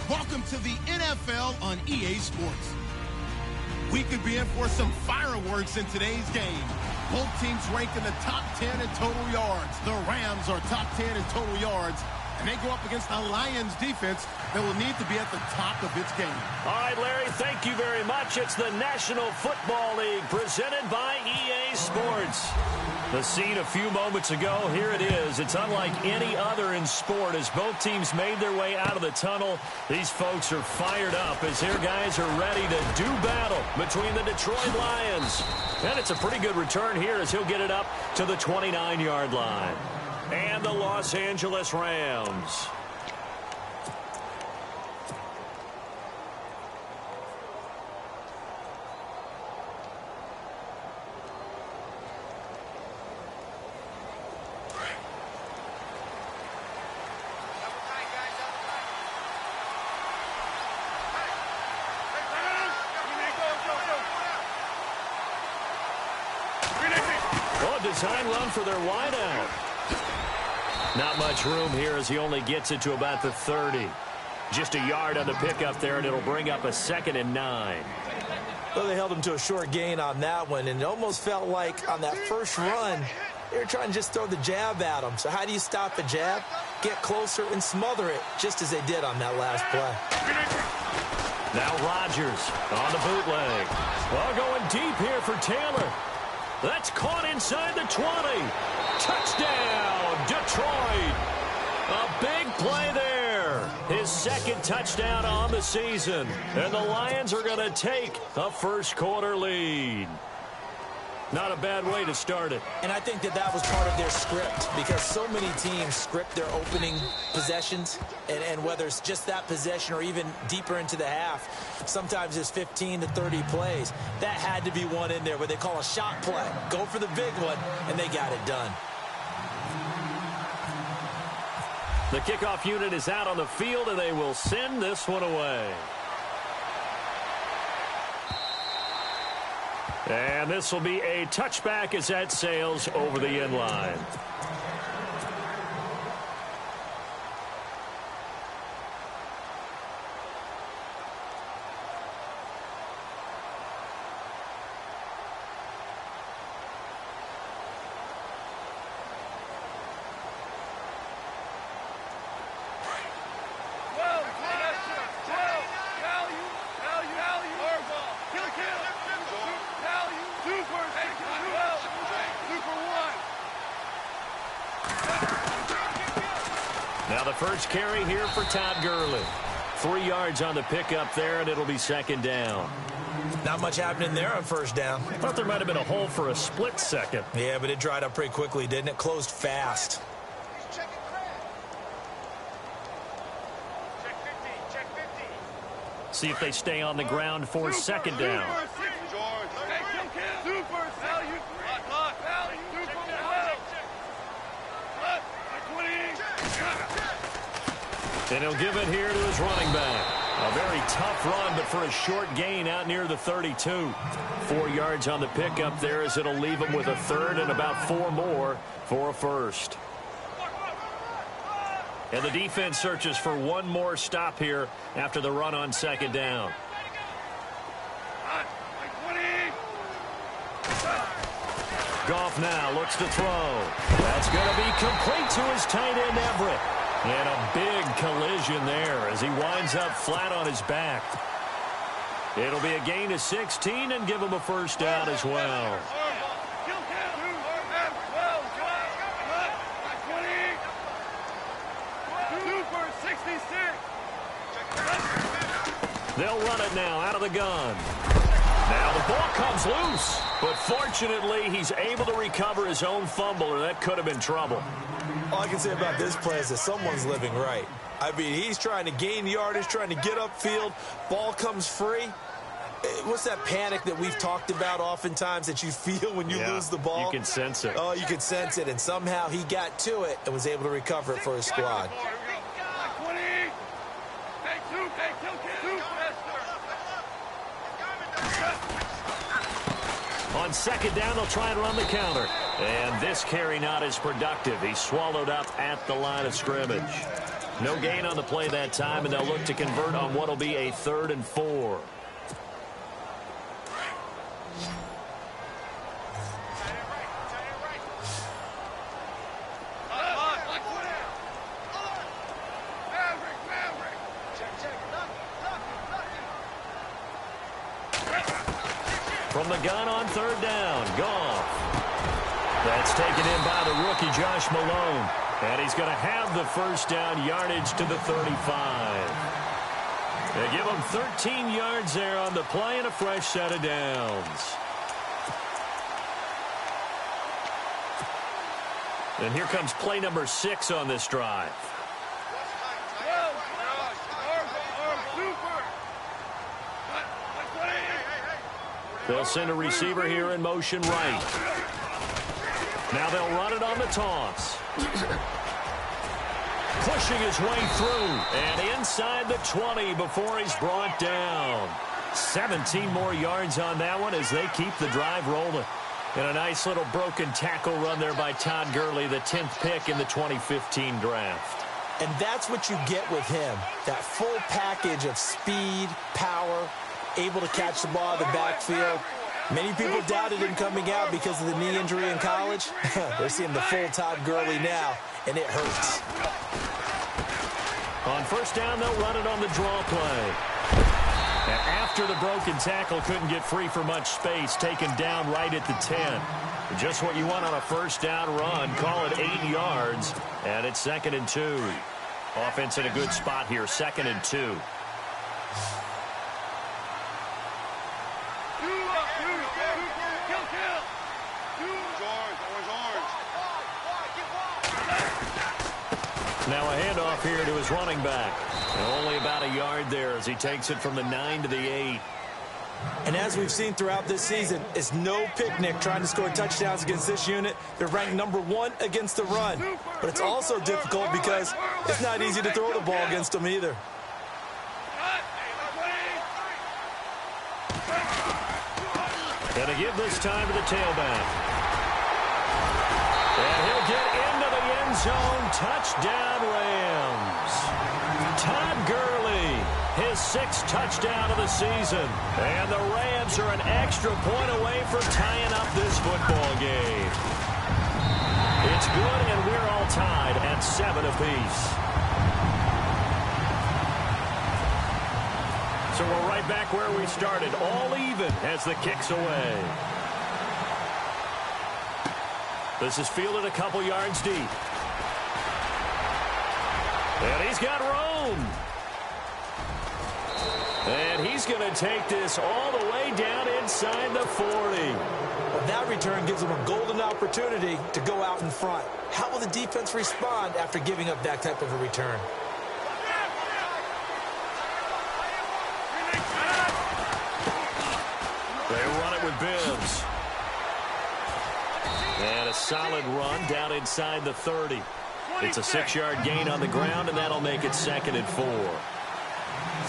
Welcome to the NFL on EA Sports. We could be in for some fireworks in today's game. Both teams rank in the top 10 in total yards. The Rams are top 10 in total yards, and they go up against the Lions defense that will need to be at the top of its game. All right, Larry, thank you very much. It's the National Football League presented by EA Sports. The scene a few moments ago, here it is. It's unlike any other in sport as both teams made their way out of the tunnel. These folks are fired up as their guys are ready to do battle between the Detroit Lions. And it's a pretty good return here as he'll get it up to the 29-yard line. And the Los Angeles Rams. Design run for their wideout. Not much room here as he only gets it to about the 30. Just a yard on the pickup there, and it'll bring up a 2nd and 9. Well, they held him to a short gain on that one, and it almost felt like on that first run, they were trying to just throw the jab at him. So how do you stop a jab? Get closer and smother it, just as they did on that last play. Now Rodgers on the bootleg. Well, going deep here for Taylor. That's caught inside the 20. Touchdown, Detroit. A big play there. His 2nd touchdown on the season. And the Lions are going to take a first-quarter lead. Not a bad way to start it. And I think that was part of their script because so many teams script their opening possessions, and whether it's just that possession or even deeper into the half, sometimes it's 15 to 30 plays. That had to be one in there where they call a shot play. Go for the big one, and they got it done. The kickoff unit is out on the field, and they will send this one away. And this will be a touchback as that sails over the end line. Now the first carry here for Todd Gurley. 3 yards on the pickup there, and it'll be 2nd down. Not much happening there on first down. I thought there might have been a hole for a split second. Yeah, but it dried up pretty quickly, didn't it? Closed fast. See if they stay on the ground for 2nd down. And he'll give it here to his running back. A very tough run, but for a short gain out near the 32. 4 yards on the pickup there as it'll leave him with a 3rd and about 4 more for a first. And the defense searches for one more stop here after the run on 2nd down. Goff now looks to throw. That's going to be complete to his tight end, Everett. And a big collision there as he winds up flat on his back. It'll be a gain of 16 and give him a first down as well. They'll run it now out of the gun. Now the ball comes loose, but fortunately he's able to recover his own fumble, or that could have been trouble. All I can say about this play is that someone's living right. I mean, he's trying to gain yardage, trying to get upfield. Ball comes free. What's that panic that we've talked about oftentimes that you feel when you lose the ball? You can sense it. Oh, you can sense it, and somehow he got to it and was able to recover it for his squad. On 2nd down, they'll try and run the counter. And this carry not as productive. He's swallowed up at the line of scrimmage. No gain on the play that time, and they'll look to convert on what will be a 3rd and 4. From the gun on 3rd down, Goff. That's taken in by the rookie Josh Malone. And he's going to have the first down, yardage to the 35. They give him 13 yards there on the play and a fresh set of downs. And here comes play number 6 on this drive. They'll send a receiver here in motion right. Now they'll run it on the toss. Pushing his way through and inside the 20 before he's brought down. 17 more yards on that one as they keep the drive rolling. And a nice little broken tackle run there by Todd Gurley, the 10th pick in the 2015 draft. And that's what you get with him, that full package of speed, power, able to catch the ball in the backfield. Many people doubted him coming out because of the knee injury in college. They're seeing the full Todd Gurley now, and it hurts. On first down, they'll run it on the draw play. And after the broken tackle, couldn't get free for much space, taken down right at the 10. Just what you want on a first down run. Call it 8 yards, and it's 2nd and 2. Offense in a good spot here, 2nd and 2. Now a handoff here to his running back. And only about a yard there as he takes it from the 9 to the 8. And as we've seen throughout this season, it's no picnic trying to score touchdowns against this unit. They're ranked number 1 against the run. But it's also difficult because it's not easy to throw the ball against them either. And to give this time to the tailback. And he'll get into the end zone. Touchdown, Rams. Todd Gurley, his 6th touchdown of the season. And the Rams are an extra point away from tying up this football game. It's good, and we're all tied at 7 apiece. So we're right back where we started, all even as the kick's away. This is fielded a couple yards deep. And he's got room. And he's going to take this all the way down inside the 40. Well, that return gives them a golden opportunity to go out in front. How will the defense respond after giving up that type of a return? They run it with Bibbs. And a solid run down inside the 30. It's a 6-yard gain on the ground, and that'll make it 2nd and 4.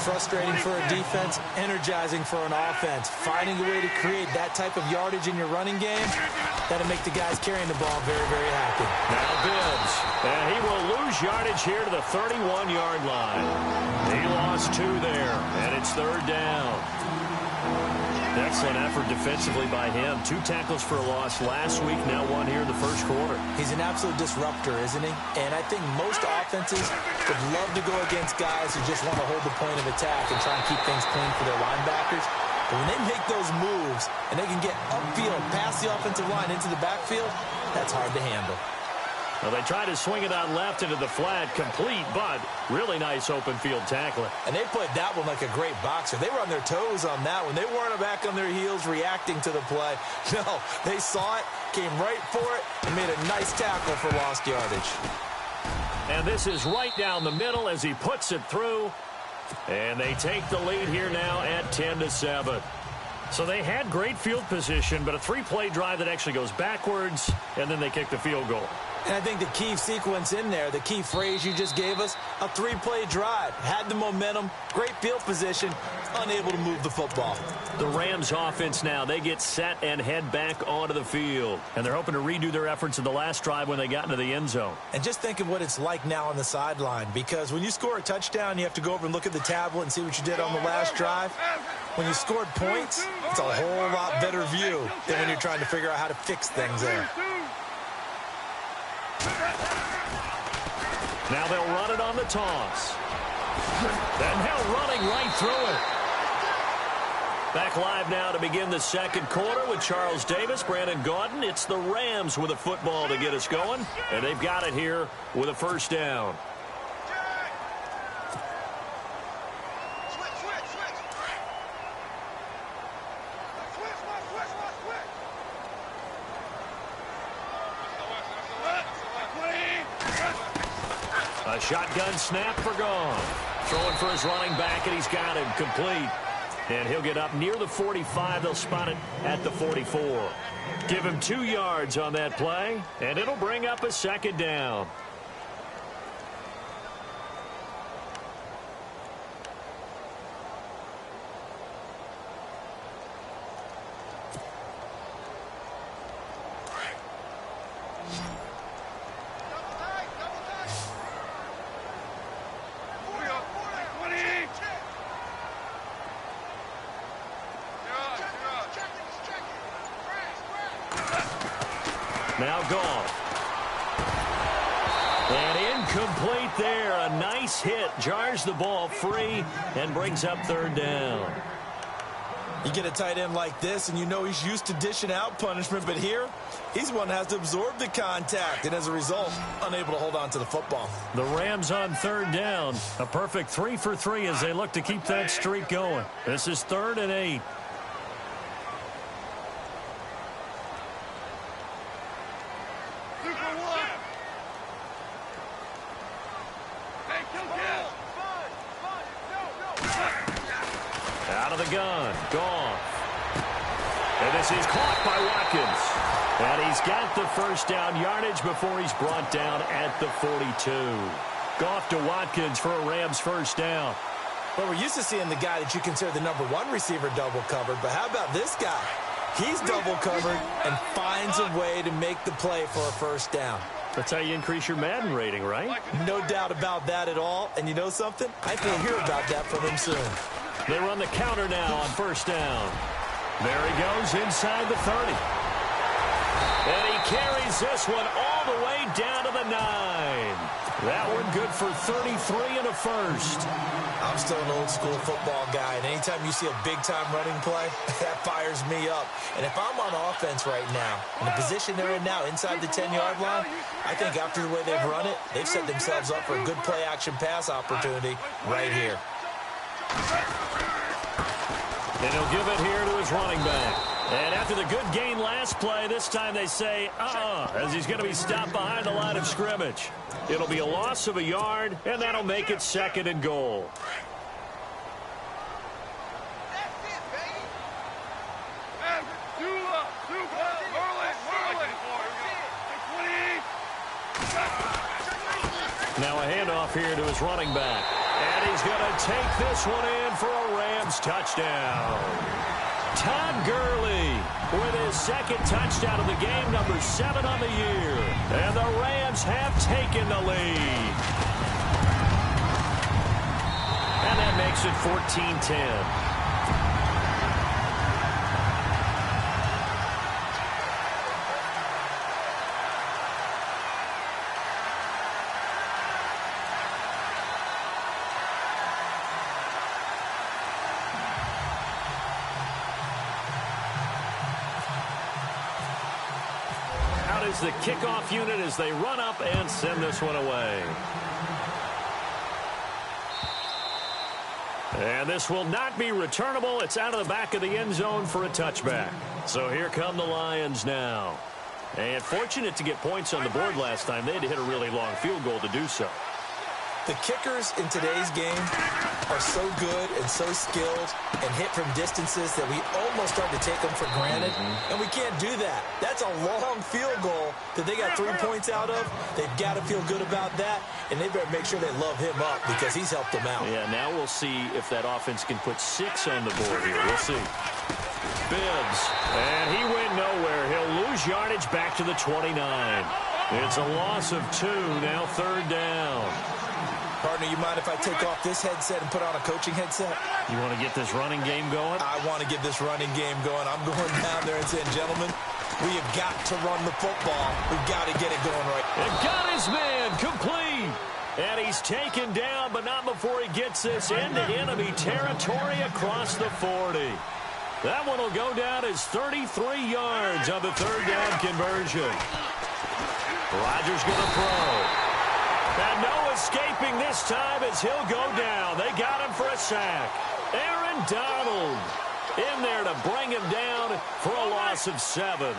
Frustrating for a defense, energizing for an offense. Finding a way to create that type of yardage in your running game, that'll make the guys carrying the ball very, very happy. Now Bibbs, and he will lose yardage here to the 31-yard line. He lost 2 there, and it's 3rd down. Excellent effort defensively by him. 2 tackles for a loss last week, now 1 here in the first quarter. He's an absolute disruptor, isn't he? And I think most offenses would love to go against guys who just want to hold the point of attack and try and keep things clean for their linebackers. But when they make those moves and they can get upfield past the offensive line into the backfield, that's hard to handle. Well, they try to swing it on left into the flat, complete, but really nice open field tackling. And they played that one like a great boxer. They were on their toes on that one. They weren't back on their heels reacting to the play. No, they saw it, came right for it, and made a nice tackle for lost yardage. And this is right down the middle as he puts it through. And they take the lead here now at 10-7. So they had great field position, but a 3-play drive that actually goes backwards, and then they kick the field goal. And I think the key sequence in there, the key phrase you just gave us, a 3-play drive. Had the momentum, great field position, unable to move the football. The Rams offense now, they get set and head back onto the field. And they're hoping to redo their efforts in the last drive when they got into the end zone. And just think of what it's like now on the sideline, because when you score a touchdown, you have to go over and look at the tablet and see what you did on the last drive. When you scored points, it's a whole lot better view than when you're trying to figure out how to fix things there. Now they'll run it on the toss. And now running right through it. Back live now to begin the second quarter with Charles Davis, Brandon Gaudin. It's the Rams with a football to get us going, and they've got it here with a first down. A shotgun snap for Gone. Throwing for his running back, and he's got him complete. And he'll get up near the 45. They'll spot it at the 44. Give him 2 yards on that play, and it'll bring up a second down. Now Goff. And incomplete there. A nice hit. Jars the ball free and brings up third down. You get a tight end like this, and you know he's used to dishing out punishment, but here, he's one that has to absorb the contact, and as a result, unable to hold on to the football. The Rams on third down. A perfect 3 for 3 as they look to keep that streak going. This is 3rd and 8. Out of the gun. Goff. And this is caught by Watkins. And he's got the first down yardage before he's brought down at the 42. Goff to Watkins for a Rams first down. Well, we're used to seeing the guy that you consider the #1 receiver double covered, but how about this guy? He's double covered and finds a way to make the play for a first down. That's how you increase your Madden rating, right? No doubt about that at all. And you know something? I think we'll hear about that from him soon. They run the counter now on first down. There he goes inside the 30. And he carries this one all the way down to the 9. That one good for 33 and a first. I'm still an old-school football guy, and anytime you see a big-time running play, that fires me up. And if I'm on offense right now, in the position they're in now, inside the 10-yard line, I think after the way they've run it, they've set themselves up for a good play-action pass opportunity right here. And he'll give it here to his running back. And after the good gain last play, this time they say, as he's going to be stopped behind the line of scrimmage. It'll be a loss of a yard, and that'll make it 2nd and goal. Now a handoff here to his running back. And he's going to take this one in for a Rams touchdown. Todd Gurley with his 2nd touchdown of the game, #7 on the year. And the Rams have taken the lead. And that makes it 14-10. Is the kickoff unit as they run up and send this one away. And this will not be returnable. It's out of the back of the end zone for a touchback. So here come the Lions now. And fortunate to get points on the board last time. They had to hit a really long field goal to do so. The kickers in today's game are so good and so skilled and hit from distances that we almost start to take them for granted, and we can't do that. That's a long field goal that they got 3 points out of. They've got to feel good about that, and they better make sure they love him up because he's helped them out. Yeah, now we'll see if that offense can put 6 on the board here. We'll see. Bibbs, and he went nowhere. He'll lose yardage back to the 29. It's a loss of 2, now 3rd down. Partner, you mind if I take off this headset and put on a coaching headset? You want to get this running game going? I want to get this running game going. I'm going down there and saying, gentlemen, we have got to run the football. We've got to get it going right. And got his man complete. And he's taken down, but not before he gets this into enemy territory across the 40. That one will go down as 33 yards on the 3rd down conversion. Rodgers going to throw. And no escaping this time as he'll go down. They got him for a sack. Aaron Donald in there to bring him down for a loss of 7.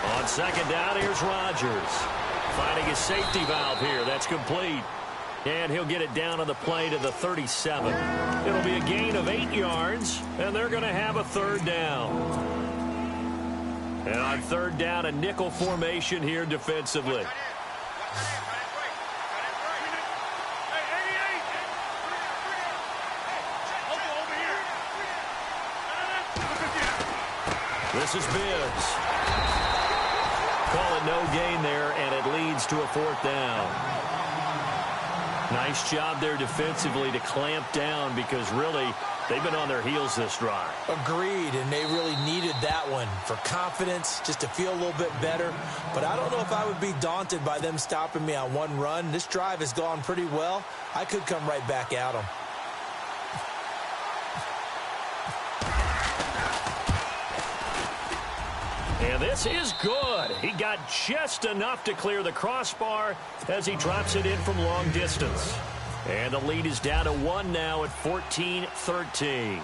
On 2nd down, here's Rodgers. Finding his safety valve here. That's complete. And he'll get it down on the play to the 37. It'll be a gain of 8 yards, and they're going to have a 3rd down. And on 3rd down, a nickel formation here defensively. This is Bibbs. Call it no gain there, and it leads to a 4th down. Nice job there defensively to clamp down because really they've been on their heels this drive. Agreed, and they really needed that one for confidence, just to feel a little bit better. But I don't know if I would be daunted by them stopping me on one run. This drive has gone pretty well. I could come right back at them. And this is good. He got just enough to clear the crossbar as he drops it in from long distance. And the lead is down to 1 now at 14-13.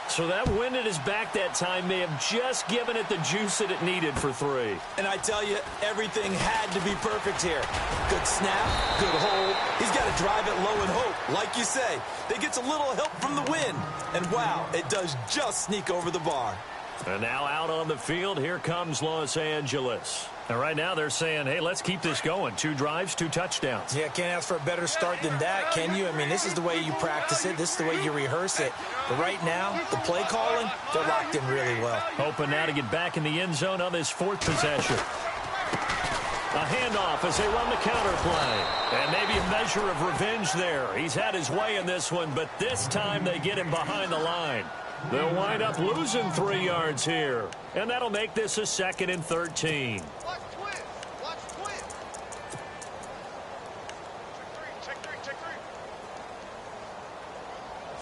So that wind at his back that time may have just given it the juice that it needed for 3. And I tell you, everything had to be perfect here. Good snap, good hold. He's got to drive it low and hope. Like you say, they gets a little help from the wind. And wow, it does just sneak over the bar. And now out on the field, here comes Los Angeles. And right now they're saying, hey, let's keep this going. 2 drives, 2 touchdowns. Yeah, can't ask for a better start than that, can you? I mean, this is the way you practice it. This is the way you rehearse it. But right now, the play calling, they're locked in really well. Hoping now to get back in the end zone on this 4th possession. A handoff as they run the counter play. And maybe a measure of revenge there. He's had his way in this one, but this time they get him behind the line. They'll wind up losing 3 yards here. And that'll make this a 2nd and 13. Watch twist. Watch twist. Check three. Check 3.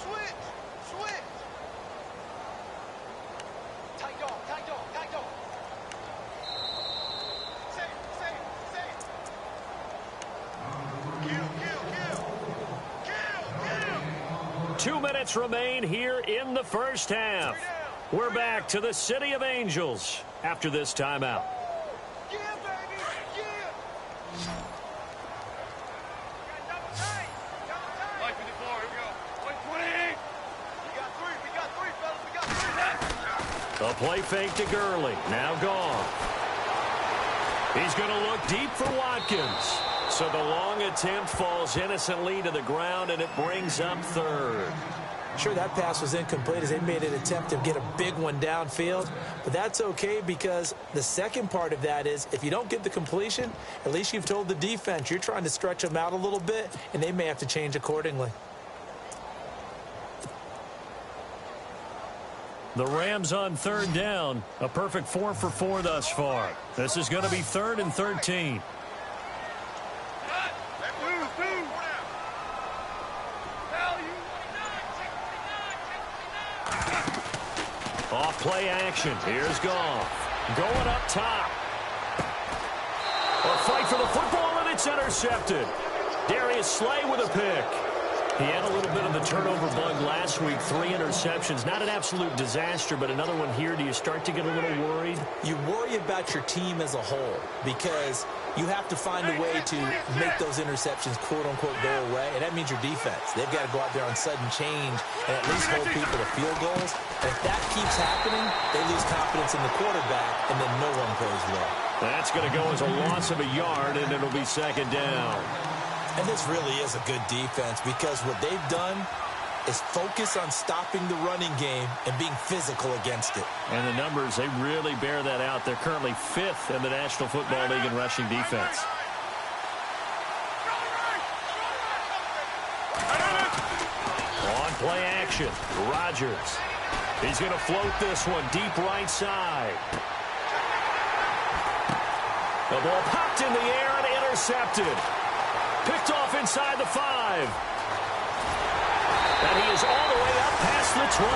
Switch. Tight dog. Save. Kill. 2 minutes remain here in the first half. We're back to the City of Angels after this timeout. Yeah, baby. Yeah. Life in the floor. Here we go. 20. We got 3, fellas. We got 3. A play fake to Gurley. Now gone. He's going to look deep for Watkins. So the long attempt falls innocently to the ground, and it brings up 3rd. Sure, that pass was incomplete as they made an attempt to get a big one downfield. But that's okay because the second part of that is if you don't get the completion, at least you've told the defense you're trying to stretch them out a little bit, and they may have to change accordingly. The Rams on 3rd down. A perfect 4 for 4 thus far. This is going to be 3rd and 13. Off play action. Here's Goff. Going up top. A fight for the football, and it's intercepted. Darius Slay with a pick. He had a little bit of the turnover bug last week, 3 interceptions. Not an absolute disaster, but another one here. Do you start to get a little worried? You worry about your team as a whole because you have to find a way to make those interceptions, quote-unquote, go away, and that means your defense. They've got to go out there on sudden change and at least hold people to field goals. And if that keeps happening, they lose confidence in the quarterback, and then no one plays well. That's going to go as a loss of a yard, and it'll be second down. And this really is a good defense because what they've done is focus on stopping the running game and being physical against it. And the numbers, they really bear that out. They're currently 5th in the National Football League in rushing defense. On play action, Rodgers. He's going to float this one deep right side. The ball popped in the air and intercepted. Picked off inside the 5. And he is all the way up past the 25.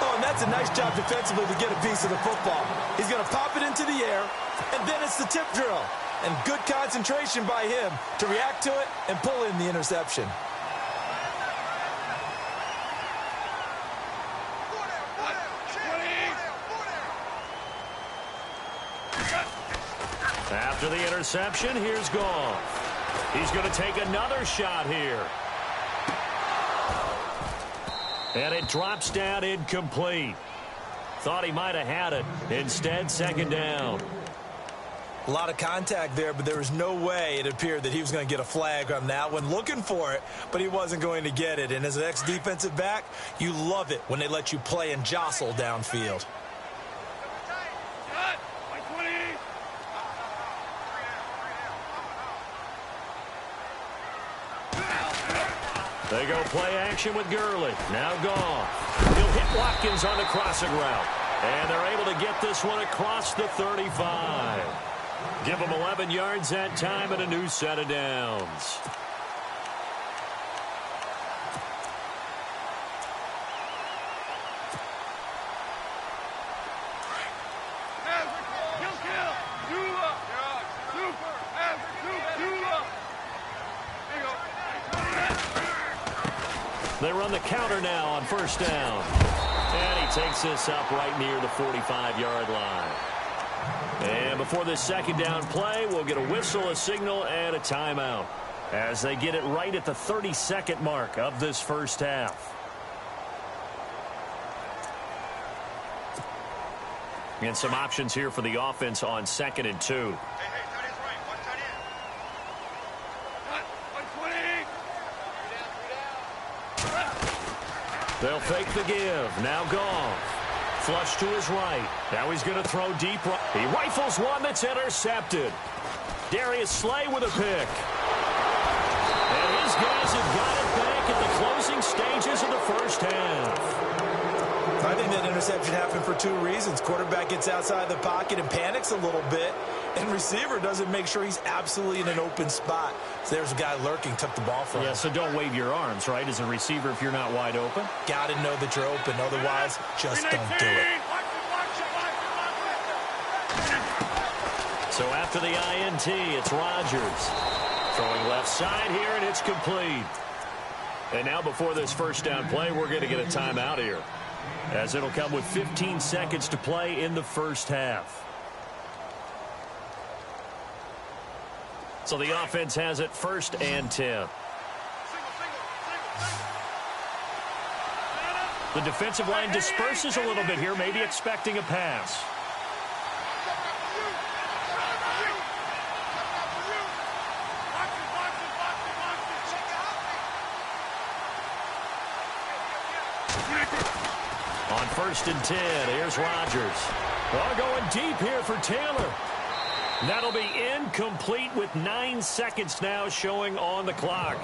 Oh, and that's a nice job defensively to get a piece of the football. He's going to pop it into the air, and then it's the tip drill. And good concentration by him to react to it and pull in the interception. After the interception, here's Goff. He's going to take another shot here. And it drops down incomplete. Thought he might have had it. Instead, second down. A lot of contact there, but there was no way it appeared that he was going to get a flag on that one. Looking for it, but he wasn't going to get it. And as an ex-defensive back, you love it when they let you play and jostle downfield. They go play action with Gurley. Now Goff. He'll hit Watkins on the crossing route. And they're able to get this one across the 35. Give them 11 yards that time and a new set of downs. They run the counter now on first down. And he takes this up right near the 45-yard line. And before this second down play, we'll get a whistle, a signal, and a timeout as they get it right at the 30-second mark of this first half. And some options here for the offense on 2nd and 2. They'll fake the give. Now Goff. Flush to his right. Now he's going to throw deep right. He rifles one that's intercepted. Darius Slay with a pick. And his guys have got it back at the closing stages of the first half. I think that interception happened for 2 reasons. Quarterback gets outside the pocket and panics a little bit, and receiver doesn't make sure he's absolutely in an open spot. So there's a guy lurking, took the ball from him. Yeah, so don't wave your arms, right, as a receiver if you're not wide open? Got to know that you're open. Otherwise, just don't do it. So after the INT, it's Rodgers. Throwing left side here, and it's complete. And now before this first down play, we're going to get a timeout here, as it'll come with 15 seconds to play in the first half. So the offense has it 1st and 10. The defensive line disperses a little bit here, maybe expecting a pass. On 1st and 10, here's Rodgers. Oh, going deep here for Taylor. That'll be incomplete with 9 seconds now showing on the clock.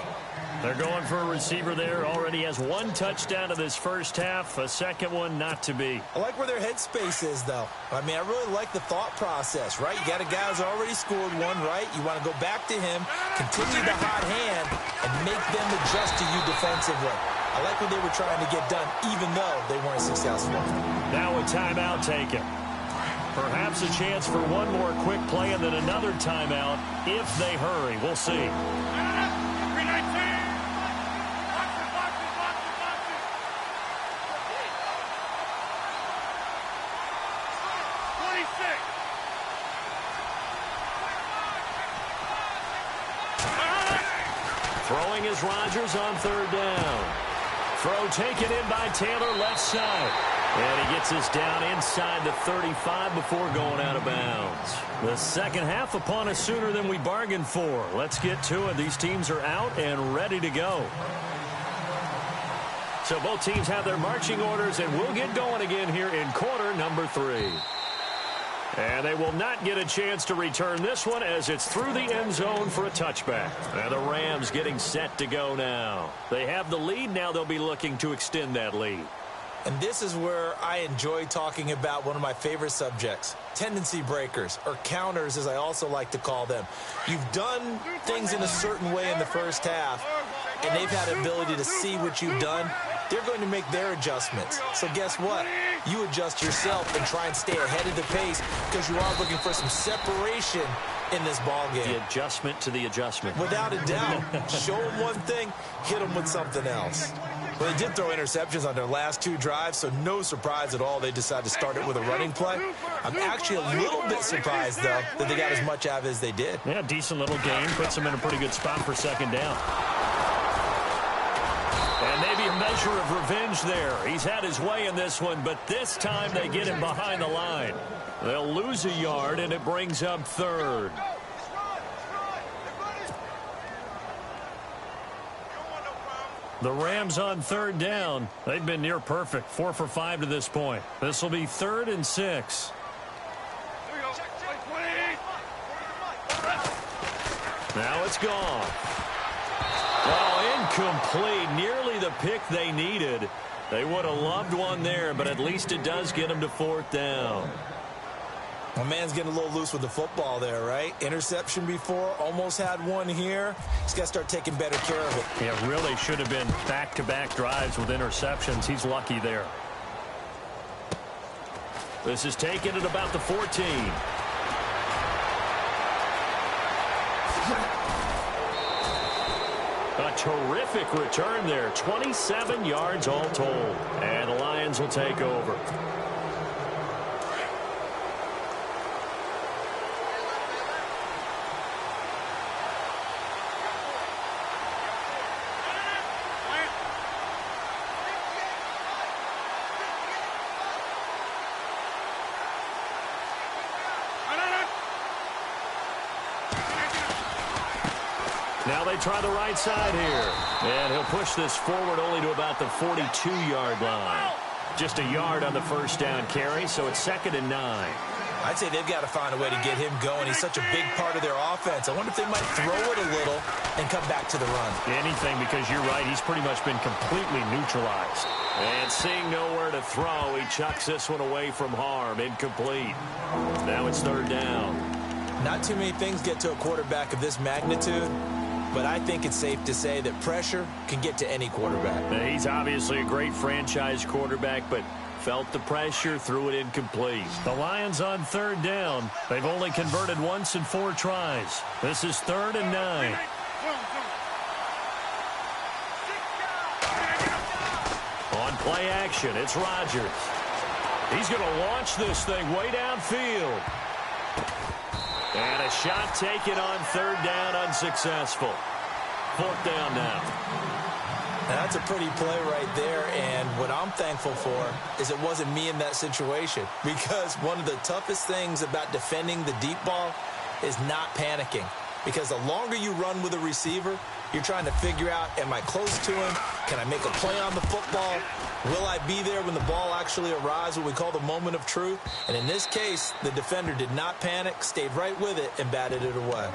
They're going for a receiver there. Already has 1 touchdown in this first half. A second one not to be. I like where their headspace is, though. I mean, I really like the thought process, right? You got a guy who's already scored 1, right? You want to go back to him, continue the hot hand, and make them adjust to you defensively. I like what they were trying to get done, even though they weren't successful. Now a timeout taken. Perhaps a chance for one more quick play and then another timeout if they hurry. We'll see. Throwing is Rodgers on third down. Throw taken in by Taylor left side. And he gets us down inside the 35 before going out of bounds. The second half upon us sooner than we bargained for. Let's get to it. These teams are out and ready to go. So both teams have their marching orders, and we'll get going again here in quarter number 3. And they will not get a chance to return this one as it's through the end zone for a touchback. And the Rams getting set to go now. They have the lead. Now they'll be looking to extend that lead. And this is where I enjoy talking about one of my favorite subjects, tendency breakers, or counters as I also like to call them. You've done things in a certain way in the first half, and they've had the ability to see what you've done. They're going to make their adjustments. So guess what? You adjust yourself and try and stay ahead of the pace because you are looking for some separation in this ball game. The adjustment to the adjustment. Without a doubt. Show them one thing, hit them with something else. Well, they did throw interceptions on their last 2 drives, so no surprise at all they decided to start it with a running play. I'm actually a little bit surprised, though, that they got as much out of it as they did. Yeah, decent little game. Puts them in a pretty good spot for second down. And maybe a measure of revenge there. He's had his way in this one, but this time they get him behind the line. They'll lose a yard, and it brings up third. The Rams on third down. They've been near perfect. 4 for 5 to this point. This will be 3rd and 6. Now it's gone. Oh, incomplete. Nearly the pick they needed. They would have loved one there, but at least it does get them to 4th down. My man's getting a little loose with the football there, right? Interception before, almost had one here. He's got to start taking better care of it. Yeah, really should have been back-to-back drives with interceptions. He's lucky there. This is taken at about the 14. A terrific return there. 27 yards all told. And the Lions will take over. Now they try the right side here. And he'll push this forward only to about the 42-yard line. Just a yard on the first down carry, so it's 2nd and 9. I'd say they've got to find a way to get him going. He's such a big part of their offense. I wonder if they might throw it a little and come back to the run. Anything, because you're right. He's pretty much been completely neutralized. And seeing nowhere to throw, he chucks this one away from harm. Incomplete. Now it's 3rd down. Not too many things get to a quarterback of this magnitude, but I think it's safe to say that pressure can get to any quarterback. He's obviously a great franchise quarterback, but felt the pressure, threw it incomplete. The Lions on 3rd down. They've only converted once in 4 tries. This is 3rd and 9. On play action, it's Rodgers. He's going to launch this thing way downfield. And a shot taken on 3rd down, unsuccessful. 4th down now. Now that's a pretty play right there, and what I'm thankful for is it wasn't me in that situation, because one of the toughest things about defending the deep ball is not panicking, because the longer you run with a receiver, you're trying to figure out, am I close to him? Can I make a play on the football? Will I be there when the ball actually arrives, what we call the moment of truth? And in this case, the defender did not panic, stayed right with it, and batted it away.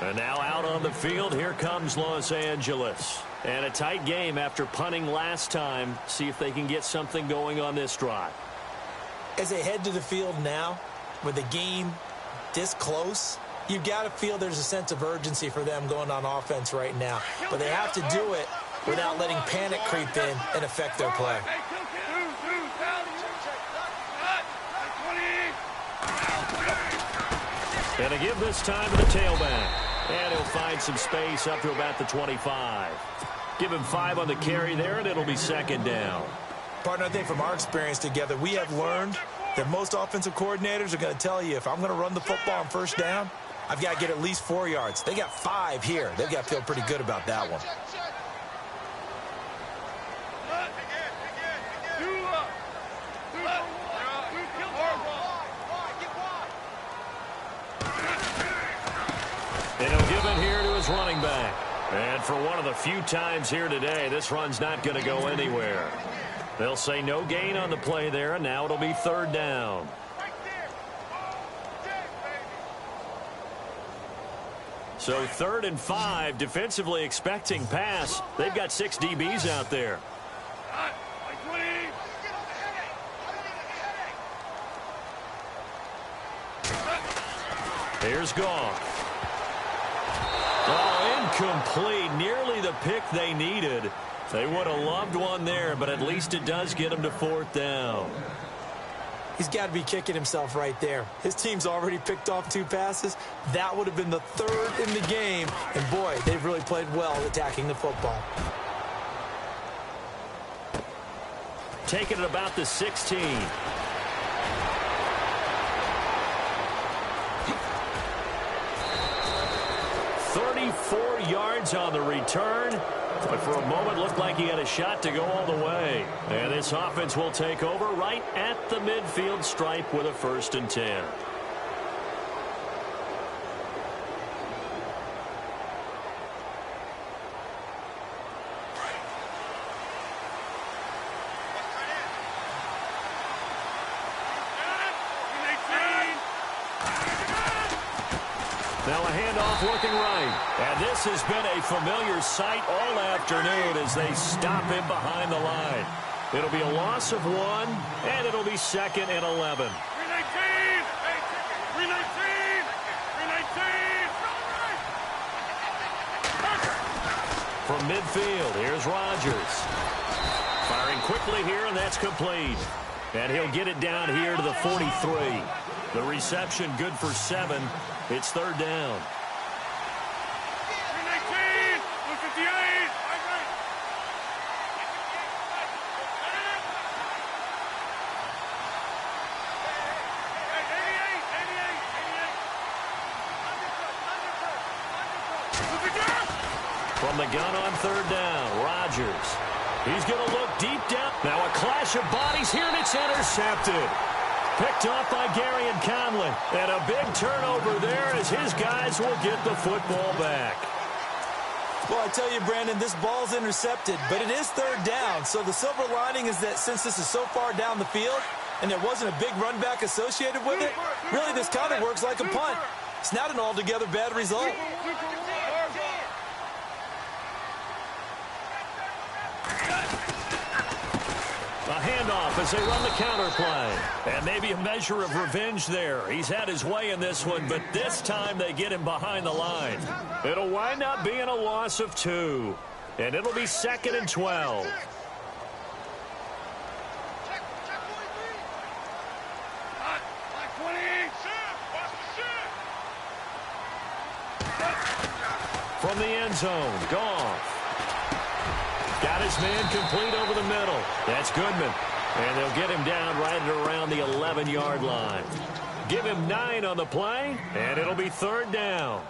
And now out on the field, here comes Los Angeles. And a tight game after punting last time. See if they can get something going on this drive. As they head to the field now, with the game this close, you've got to feel there's a sense of urgency for them going on offense right now. But they have to do it without letting panic creep in and affect their play. And a give this time to the tailback. And he'll find some space up to about the 25. Give him 5 on the carry there, and it'll be 2nd down. Partner, I think from our experience together, we have learned that most offensive coordinators are going to tell you, if I'm going to run the football on 1st down, I've got to get at least 4 yards. They got 5 here. They've got to feel pretty good about that one. And he'll give it here to his running back. And for one of the few times here today, this run's not going to go anywhere. They'll say no gain on the play there, and now it'll be 3rd down. So 3rd and 5, defensively expecting pass. They've got 6 DBs out there. Here's Goff. Oh, incomplete. Nearly the pick they needed. They would have loved one there, but at least it does get them to 4th down. He's got to be kicking himself right there. His team's already picked off 2 passes. That would have been the 3rd in the game. And, boy, they've really played well attacking the football. Taking it about the 16. 34 yards on the return, but for a moment looked like he had a shot to go all the way. And this offense will take over right at the midfield stripe with a 1st and 10. Now a handoff working right. And this has been a familiar sight all afternoon as they stop him behind the line. It'll be a loss of 1, and it'll be 2nd and 11. 319! 319! 319! From midfield, here's Rodgers. Firing quickly here, and that's complete. And he'll get it down here to the 43. The reception good for 7. It's 3rd down. 319! 158! From the gun on 3rd down, Rodgers. He's going to look deep down. Now a clash of bodies here, and it's intercepted. Picked off by Gary and Conlon. And a big turnover there as his guys will get the football back. Well, I tell you, Brandon, this ball's intercepted, but it is 3rd down. So the silver lining is that since this is so far down the field and there wasn't a big run back associated with it, really this kind of works like a punt. It's not an altogether bad result. A handoff as they run the counter play. And maybe a measure of revenge there. He's had his way in this one, but this time they get him behind the line. It'll wind up being a loss of 2. And it'll be 2nd and 12. From the end zone, Goff. Got his man complete over the middle. That's Goodman. And they'll get him down right at around the 11-yard line. Give him 9 on the play, and it'll be 3rd down.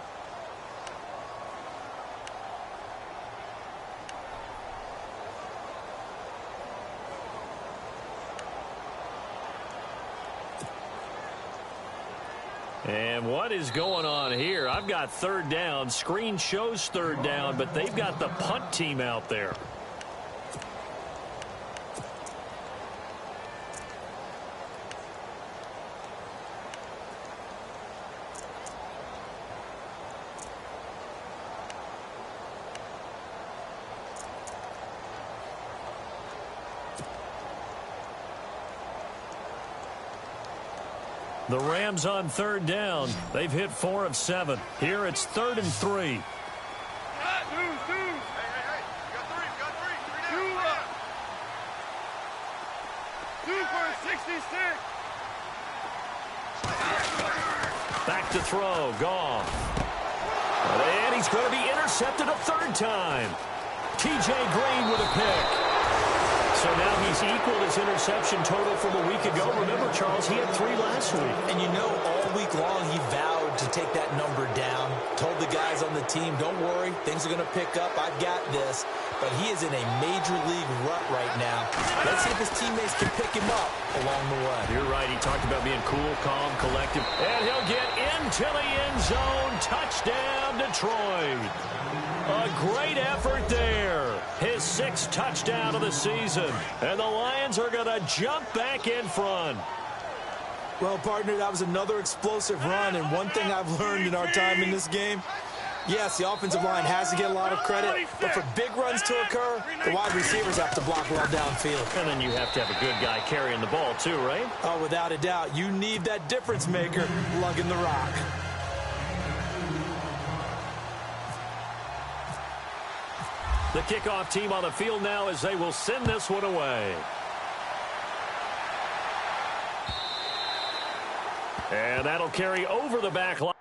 And what is going on here? I've got 3rd down. Screen shows 3rd down, but they've got the punt team out there. The Rams on 3rd down. They've hit 4 of 7. Here it's 3rd and 3. Back to throw. Goff. And he's going to be intercepted a 3rd time. T.J. Green with a pick. So now he's equaled his interception total from a week ago. Remember, Charles, he had 3 last week. And you know all week long he vowed to take that number down. Told the guys on the team, don't worry, things are going to pick up. I've got this. But he is in a major league rut right now. Let's see if his teammates can pick him up along the way. You're right. He talked about being cool, calm, collective. And he'll get into the end zone. Touchdown, Detroit. A great effort there. His 6th touchdown of the season. And the Lions are going to jump back in front. Well, partner, that was another explosive run. And one thing I've learned in our time in this game, yes, the offensive line has to get a lot of credit, but for big runs to occur, the wide receivers have to block well downfield. And then you have to have a good guy carrying the ball too, right? Oh, without a doubt. You need that difference maker lugging the rock. The kickoff team on the field now as they will send this one away. And that'll carry over the back line.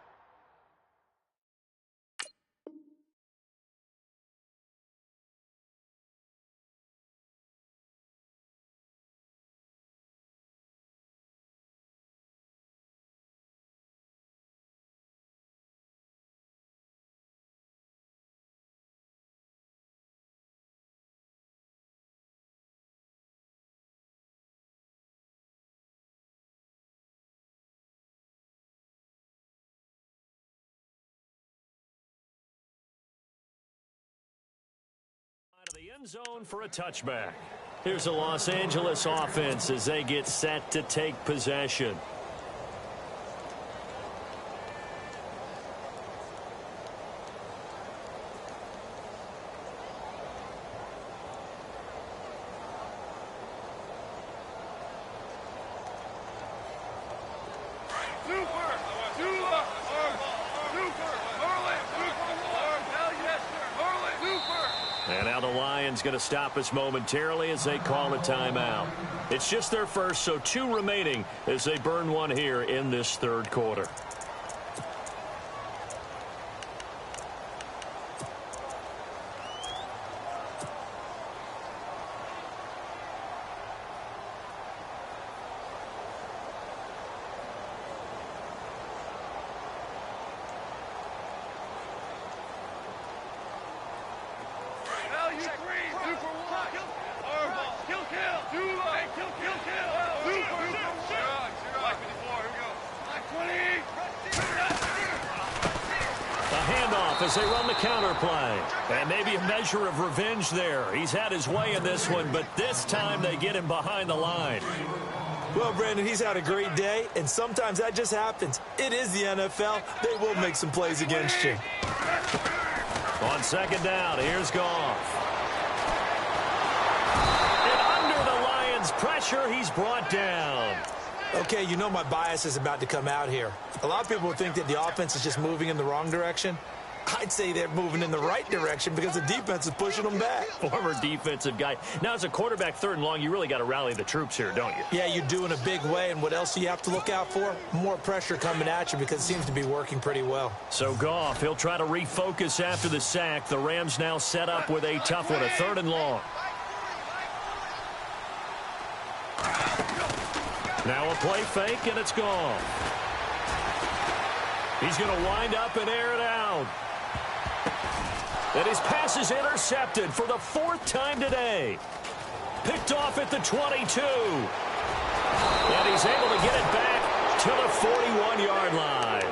The end zone for a touchback. Here's the Los Angeles offense as they get set to take possession. And now the Lions going to stop us momentarily as they call a timeout. It's just their first, so 2 remaining as they burn one here in this 3rd quarter. As they run the counter play. And maybe a measure of revenge there. He's had his way in this one, but this time they get him behind the line. Well, Brandon, he's had a great day, and sometimes that just happens. It is the NFL. They will make some plays against you. On 2nd down, here's Goff. And under the Lions' pressure, he's brought down. Okay, you know my bias is about to come out here. A lot of people think that the offense is just moving in the wrong direction. I'd say they're moving in the right direction because the defense is pushing them back. Former defensive guy. Now, as a quarterback 3rd and long, you really got to rally the troops here, don't you? Yeah, you do in a big way. And what else do you have to look out for? More pressure coming at you because it seems to be working pretty well. So Goff, he'll try to refocus after the sack. The Rams now set up with a tough one, a 3rd and long. Now a play fake, and it's gone. He's going to wind up and air it out. And his pass is intercepted for the 4th time today. Picked off at the 22. And he's able to get it back to the 41-yard line.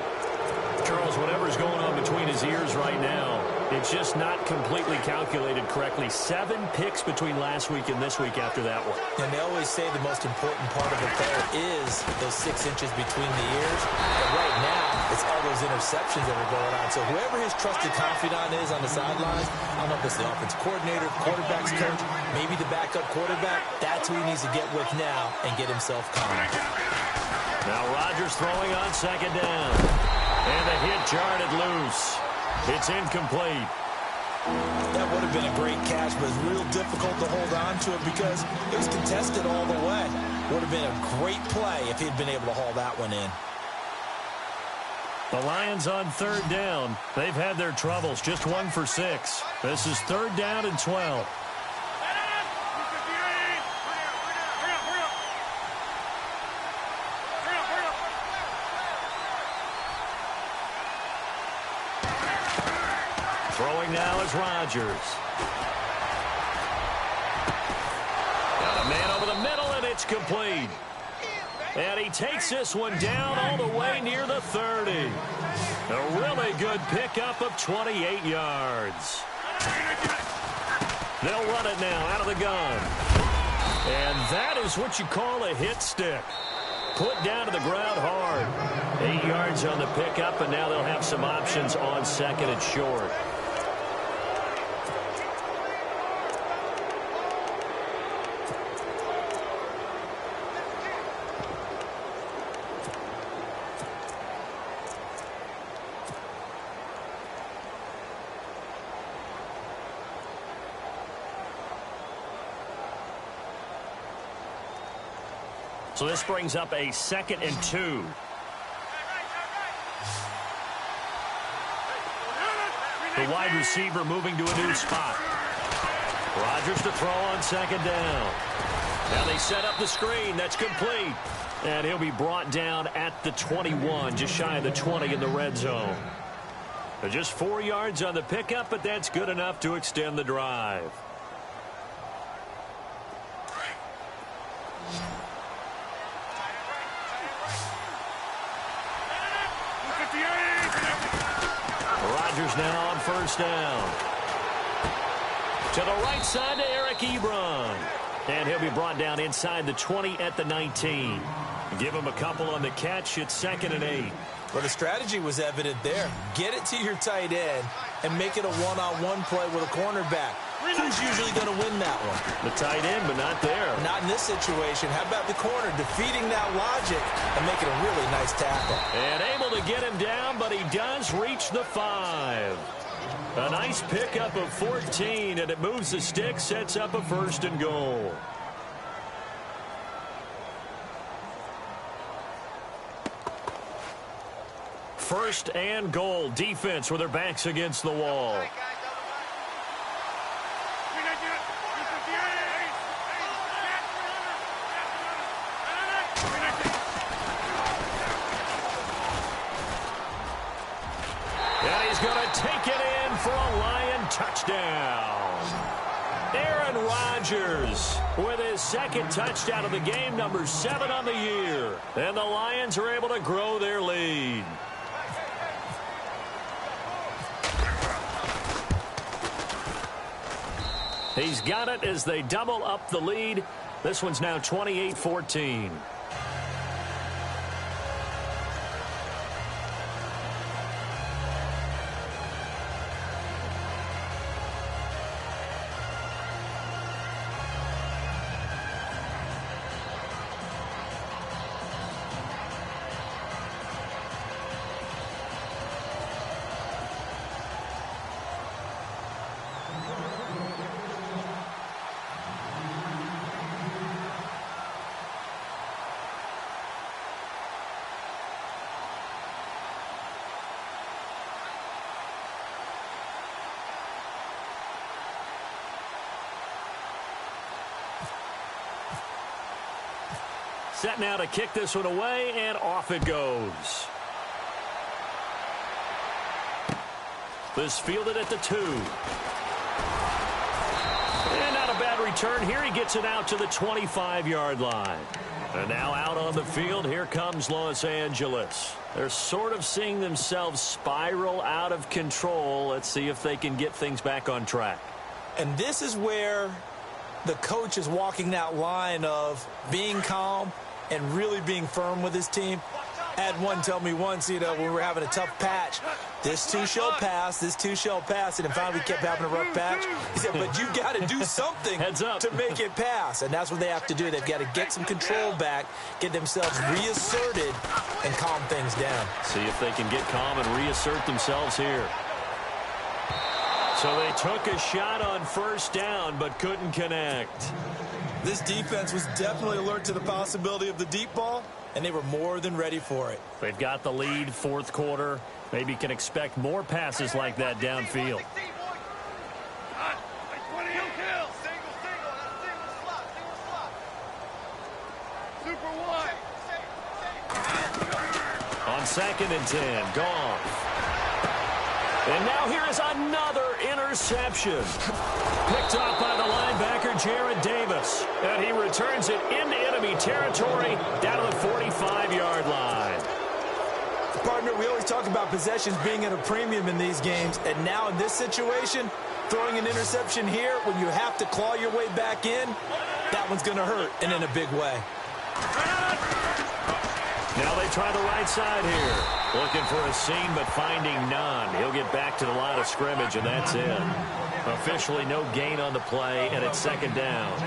Charles, whatever's going on between his ears right now, it's just not completely calculated correctly. 7 picks between last week and this week after that one. And they always say the most important part of a player is those 6 inches between the ears. But right now, it's all those interceptions that are going on. So whoever his trusted confidant is on the sidelines, I don't know if it's the offensive coordinator, quarterback's coach, maybe the backup quarterback, that's who he needs to get with now and get himself calm. Now Rodgers throwing on 2nd down. And the hit jarred it loose. It's incomplete. That would have been a great catch, but it's real difficult to hold on to it because it was contested all the way. Would have been a great play if he'd been able to haul that one in. The Lions on 3rd down. They've had their troubles, just 1 for 6. This is 3rd down and 12. Throwing now is Rodgers. Got a man over the middle, and it's complete. And he takes this one down all the way near the 30. A really good pickup of 28 yards. They'll run it now out of the gun. And that is what you call a hit stick. Put down to the ground hard. 8 yards on the pickup, and now they'll have some options on second and short. So this brings up a 2nd and 2. The wide receiver moving to a new spot. Rodgers to throw on 2nd down. Now they set up the screen. That's complete. And he'll be brought down at the 21, just shy of the 20 in the red zone. Just 4 yards on the pickup, but that's good enough to extend the drive. Rodgers now on 1st down. To the right side to Eric Ebron. And he'll be brought down inside the 20 at the 19. Give him a couple on the catch. It's 2nd and 8. Well, the strategy was evident there. Get it to your tight end and make it a one-on-one play with a cornerback. Who's usually going to win that one? The tight end, but not there. Not in this situation. How about the corner defeating that logic and making a really nice tackle? And able to get him down, but he does reach the 5. A nice pickup of 14, and it moves the stick, sets up a 1st and goal. First and goal. Defense with their backs against the wall. And he's going to take it in for a Lion touchdown. Aaron Rodgers with his 2nd touchdown of the game, number 7 on the year. And the Lions are able to grow their lead. He's got it as they double up the lead. This one's now 28-14. Set now to kick this one away, and off it goes. This fielded at the 2. And not a bad return here. He gets it out to the 25-yard line. And now out on the field, here comes Los Angeles. They're sort of seeing themselves spiral out of control. Let's see if they can get things back on track. And this is where the coach is walking that line of being calm and really being firm with his team. I had one tell me once, when we were having a tough patch, this too shall pass, this too shall pass, and finally we kept having a rough patch. He said, but you got to do something Heads up. to make it pass, and that's what they have to do. They've got to get some control back, get themselves reasserted, and calm things down. See if they can get calm and reassert themselves here. So they took a shot on 1st down, but couldn't connect. This defense was definitely alert to the possibility of the deep ball, and they were more than ready for it. They've got the lead, 4th quarter. Maybe can expect more passes like that downfield. On 2nd and 10, Goff. And now here is another interception. Picked off by the linebacker, Jared Davis. And he returns it into enemy territory down to the 45-yard line. Partner, we always talk about possessions being at a premium in these games. And now in this situation, throwing an interception here when you have to claw your way back in, that one's going to hurt, and in a big way. Now they try the right side here. Looking for a seam, but finding none. He'll get back to the line of scrimmage, and that's it. Officially no gain on the play, and it's second down.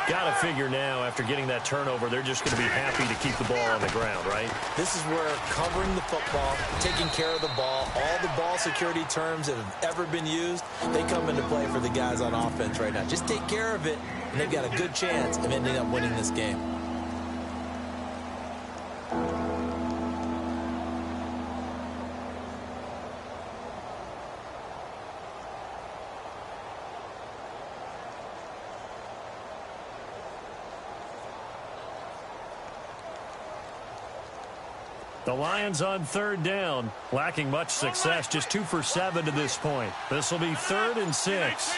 Got to figure now, after getting that turnover, they're just going to be happy to keep the ball on the ground, right? This is where covering the football, taking care of the ball, all the ball security terms that have ever been used, they come into play for the guys on offense right now. Just take care of it, and they've got a good chance of ending up winning this game. The Lions on third down, lacking much success, just 2 for 7 to this point. This will be 3rd and 6.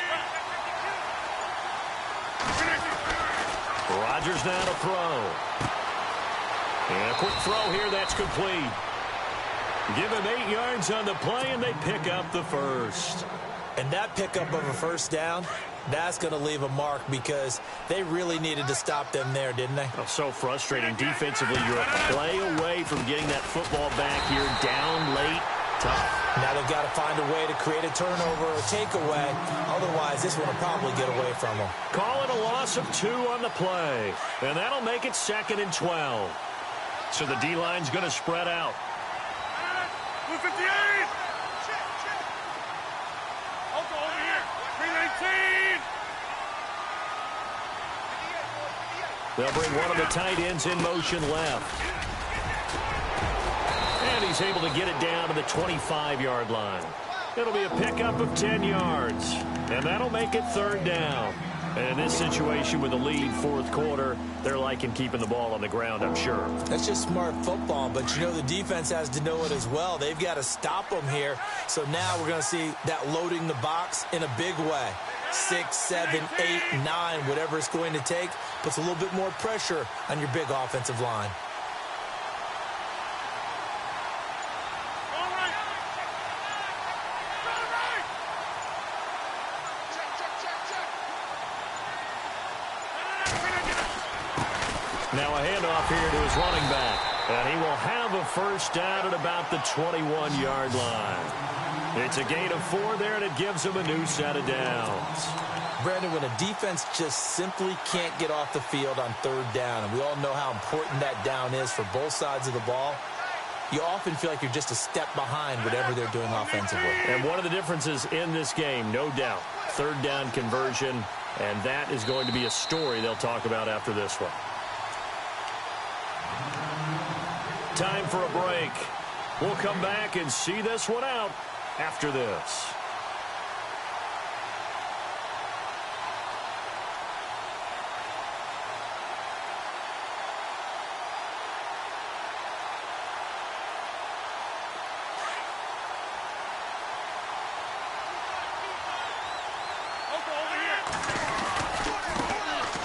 Rodgers now to throw. And a quick throw here, that's complete. Give him 8 yards on the play, and they pick up the first. And that pickup of a first down, that's going to leave a mark because they really needed to stop them there, didn't they? Oh, so frustrating. Defensively, you're a play away from getting that football back here, down late, tough. Now they've got to find a way to create a turnover or takeaway. Otherwise, this one will probably get away from them. Call it a loss of 2 on the play. And that'll make it 2nd and 12. So the D-line's going to spread out. 258! I'll go over here. 319! They'll bring one of the tight ends in motion left. And he's able to get it down to the 25-yard line. It'll be a pickup of 10 yards. And that'll make it 3rd down. And in this situation with a lead, 4th quarter, they're liking keeping the ball on the ground, I'm sure. That's just smart football, but you know the defense has to know it as well. They've got to stop them here. So now we're going to see that loading the box in a big way. 6, 7, 8, 9, whatever it's going to take, puts a little bit more pressure on your big offensive line. Now a handoff here to his running back. And he will have a first down at about the 21-yard line. It's a gain of 4 there, and it gives him a new set of downs. Brandon, when a defense just simply can't get off the field on 3rd down, and we all know how important that down is for both sides of the ball, you often feel like you're just a step behind whatever they're doing offensively. And one of the differences in this game, no doubt, 3rd down conversion, and that is going to be a story they'll talk about after this one. Time for a break. We'll come back and see this one out after this.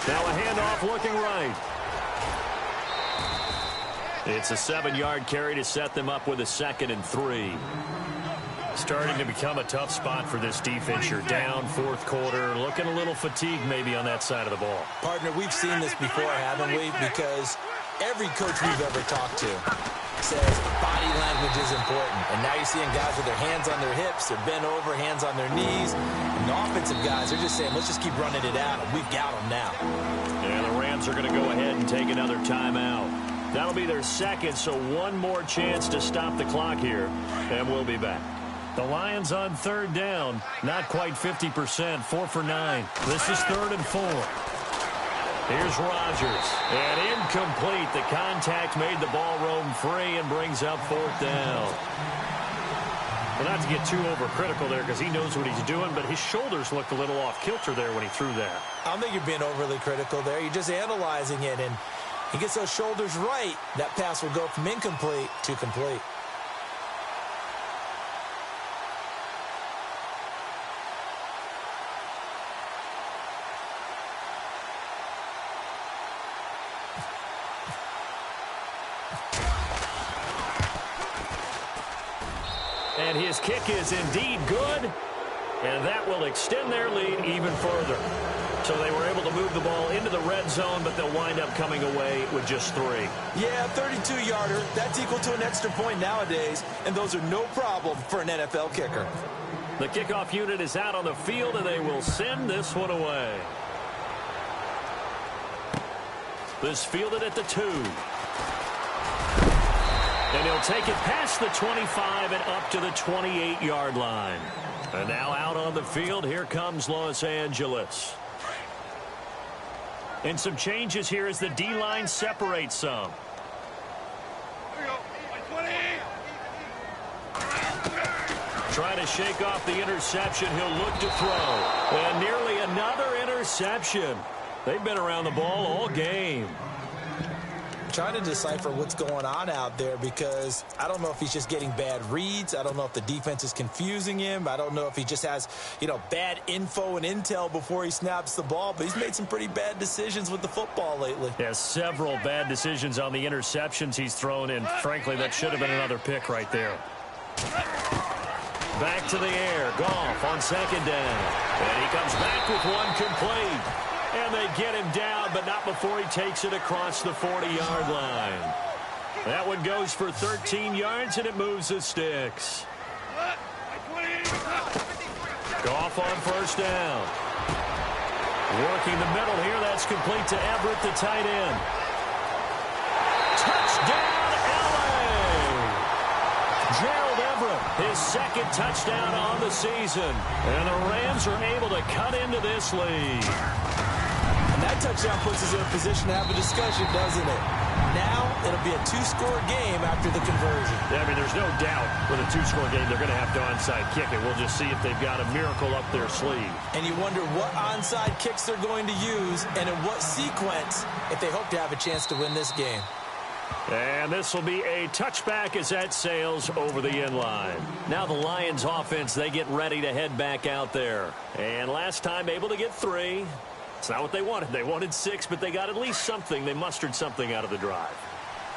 Now a handoff looking right. It's a 7-yard carry to set them up with a 2nd and 3. Starting to become a tough spot for this defense. You're down 4th quarter, looking a little fatigued maybe on that side of the ball. Partner, we've seen this before, haven't we? Because every coach we've ever talked to says body language is important. And now you're seeing guys with their hands on their hips, they're bent over, hands on their knees. And the offensive guys, they're just saying, let's just keep running it at them. We've got them now. And the Rams are going to go ahead and take another timeout. That'll be their 2nd, so one more chance to stop the clock here, and we'll be back. The Lions on 3rd down, not quite 50%, 4 for 9. This is 3rd and 4. Here's Rodgers, and incomplete. The contact made the ball roam free and brings up 4th down. Well, not to get too overcritical there because he knows what he's doing, but his shoulders looked a little off kilter there when he threw that. I don't think you're being overly critical there. You're just analyzing it, and he gets those shoulders right, that pass will go from incomplete to complete. And his kick is indeed good. And that will extend their lead even further. So they were able to move the ball into the red zone, but they'll wind up coming away with just 3. Yeah, 32-yarder. That's equal to an extra point nowadays, and those are no problem for an NFL kicker. The kickoff unit is out on the field, and they will send this one away. This fielded at the 2. And he'll take it past the 25 and up to the 28-yard line. And now out on the field, here comes Los Angeles. And some changes here as the D-line separates some. Trying to shake off the interception. He'll look to throw. And nearly another interception. They've been around the ball all game. Trying to decipher what's going on out there because I don't know if he's just getting bad reads. I don't know if the defense is confusing him. I don't know if he just has, bad info and intel before he snaps the ball. But he's made some pretty bad decisions with the football lately. Yeah, several bad decisions on the interceptions he's thrown in. Frankly, that should have been another pick right there. Back to the air. Goff on second down. And he comes back with one complete. And they get him down, but not before he takes it across the 40-yard line. That one goes for 13 yards, and it moves the sticks. Goff on first down. Working the middle here. That's complete to Everett, the tight end. Touchdown, L.A. Gerald Everett, his second touchdown on the season. And the Rams are able to cut into this lead. And that touchdown puts us in a position to have a discussion, doesn't it? Now, it'll be a 2-score game after the conversion. Yeah, I mean, there's no doubt with a 2-score game they're going to have to onside kick it. We'll just see if they've got a miracle up their sleeve. And you wonder what onside kicks they're going to use and in what sequence if they hope to have a chance to win this game. And this will be a touchback as that sails over the end line. Now the Lions offense, they get ready to head back out there. And last time able to get 3. It's not what they wanted. They wanted 6, but they got at least something. They mustered something out of the drive.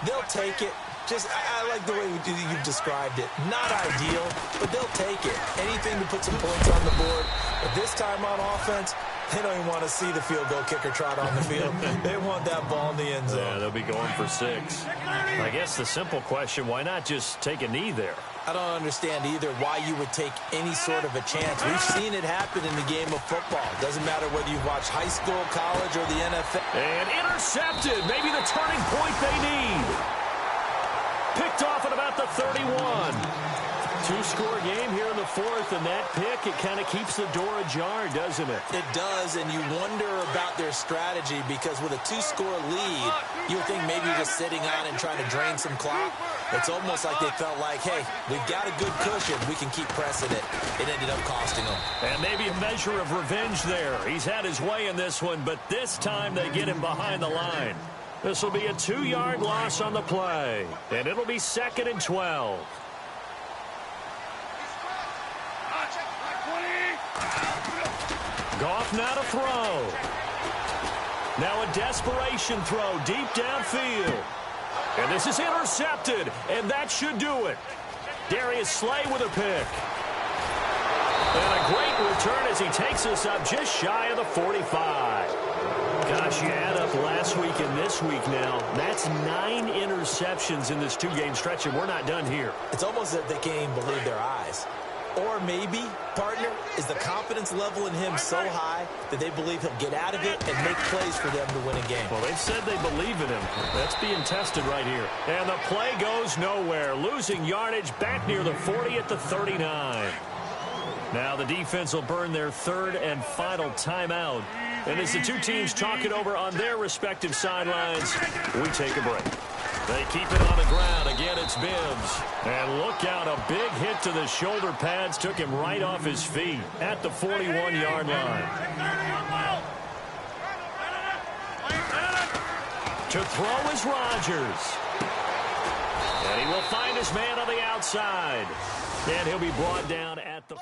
They'll take it. I like the way you've described it. Not ideal, but they'll take it. Anything to put some points on the board. But this time on offense, they don't even want to see the field goal kicker trot on the field. They want that ball in the end zone. Yeah, they'll be going for 6. I guess the simple question, why not just take a knee there? I don't understand either why you would take any sort of a chance. We've seen it happen in the game of football. Doesn't matter whether you've watched high school, college, or the NFL. And intercepted. Maybe the turning point they need. Picked off at about the 31. 2-score game here in the 4th, and that pick, it kind of keeps the door ajar, doesn't it? It does, and you wonder about their strategy because with a 2-score lead, you would think maybe you're just sitting on and trying to drain some clock. It's almost like they felt like, hey, we've got a good cushion. We can keep pressing it. It ended up costing them. And maybe a measure of revenge there. He's had his way in this one, but this time they get him behind the line. This will be a 2-yard loss on the play, and it'll be 2nd and 12. Goff now to throw. Now a desperation throw deep downfield. And this is intercepted, and that should do it. Darius Slay with a pick. And a great return as he takes us up just shy of the 45. Gosh, you add up last week and this week now. That's 9 interceptions in this 2-game stretch, and we're not done here. It's almost as if they can't even believe their eyes. Or maybe, partner, is the confidence level in him so high that they believe he'll get out of it and make plays for them to win a game. Well, they've said they believe in him. That's being tested right here. And the play goes nowhere. Losing yardage back near the 40 at the 39. Now the defense will burn their 3rd and final timeout. And as the two teams talk it over on their respective sidelines, we take a break. They keep it on the ground. Again, it's Bibbs. And look out, a big hit to the shoulder pads took him right off his feet at the 41-yard line. To throw is Rodgers. And he will find his man on the outside. And he'll be brought down at the...